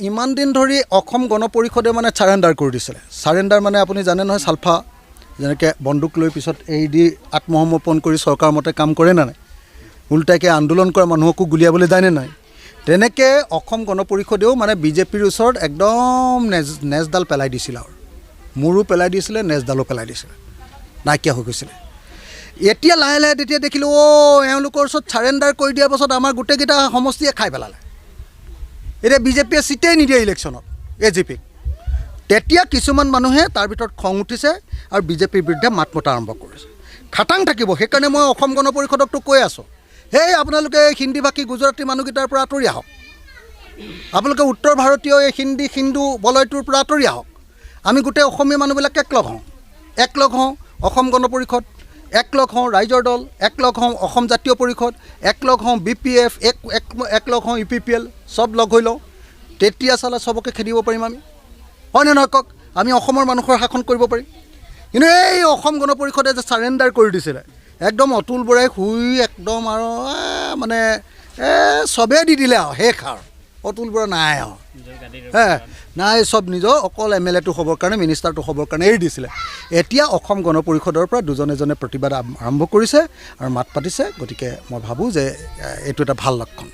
ইমান দিন ধৰি অসম গণ পৰিষদে মানে চাৰেণ্ডাৰ কৰি দিছিলে। চাৰেণ্ডাৰ মানে আপুনি জানে নহয়, চালফা যেনেকৈ বন্দুক লৈ পিছত এৰি দি আত্মসমৰ্পণ কৰি চৰকাৰ মতে কাম কৰে নে নাই, উল্টাকৈ আন্দোলন কৰা মানুহকো গুলিয়াবলৈ যায়নে নাই, তেনেকৈ অসম গণ পৰিষদেও মানে বিজেপিৰ ওচৰত একদম নেজডাল পেলাই দিছিলে আৰু মূৰো পেলাই দিছিলে, নেজডালো পেলাই দিছিলে, নাইকিয়া হৈ গৈছিলে। এতিয়া লাহে লাহে তেতিয়া দেখিলোঁ এওঁলোকৰ ওচৰত চাৰেণ্ডাৰ কৰি দিয়াৰ পাছত আমাৰ গোটেইকেইটা সমষ্টিয়ে খাই পেলালে। এতিয়া বিজেপিয়ে চিটেই নিদিয়ে ইলেকশ্যনত AGPক। তেতিয়া কিছুমান মানুহে তাৰ ভিতৰত খং উঠিছে আৰু বিজেপিৰ বিৰুদ্ধে মাত মতা আৰম্ভ কৰিছে। খাটাং থাকিব। সেইকাৰণে মই অসম গণ পৰিষদকতো কৈ আছোঁ, সেই আপোনালোকে হিন্দী ভাষী গুজৰাটী মানুহকেইটাৰ পৰা আঁতৰি আহক, আপোনালোকে উত্তৰ ভাৰতীয় এই হিন্দী হিন্দু বলয়টোৰ পৰা আঁতৰি আহক। আমি গোটেই অসমীয়া মানুহবিলাক একলগ হওঁ অসম গণ পৰিষদ, একলগ হওঁ ৰাইজৰ দল, একলগ হওঁ অসম জাতীয় পৰিষদ, একলগ হওঁ BPF, একলগ হওঁ UPPL, চব লগ হৈ লওঁ। তেতিয়া চালে চবকে খেদিব পাৰিম আমি, হয়নে নহয় কওক? আমি অসমৰ মানুহৰ শাসন কৰিব পাৰিম। কিন্তু এই অসম গণ পৰিষদে যে চাৰেণ্ডাৰ কৰি দিছিলে, একদম অতুল বৰাই শুই একদম আৰু মানে চবেই দি দিলে আৰু শেষ আৰু অতুল বৰা নাই আৰু নাই, চব নিজৰ অকল MLAটো হ'বৰ কাৰণে, মিনিষ্টাৰটো হ'বৰ কাৰণে এৰি দিছিলে। এতিয়া অসম গণ পৰিষদৰ পৰা দুজন এজনে প্ৰতিবাদ আৰম্ভ কৰিছে আৰু মাত পাতিছে। গতিকে মই ভাবোঁ যে এইটো এটা ভাল লক্ষণ।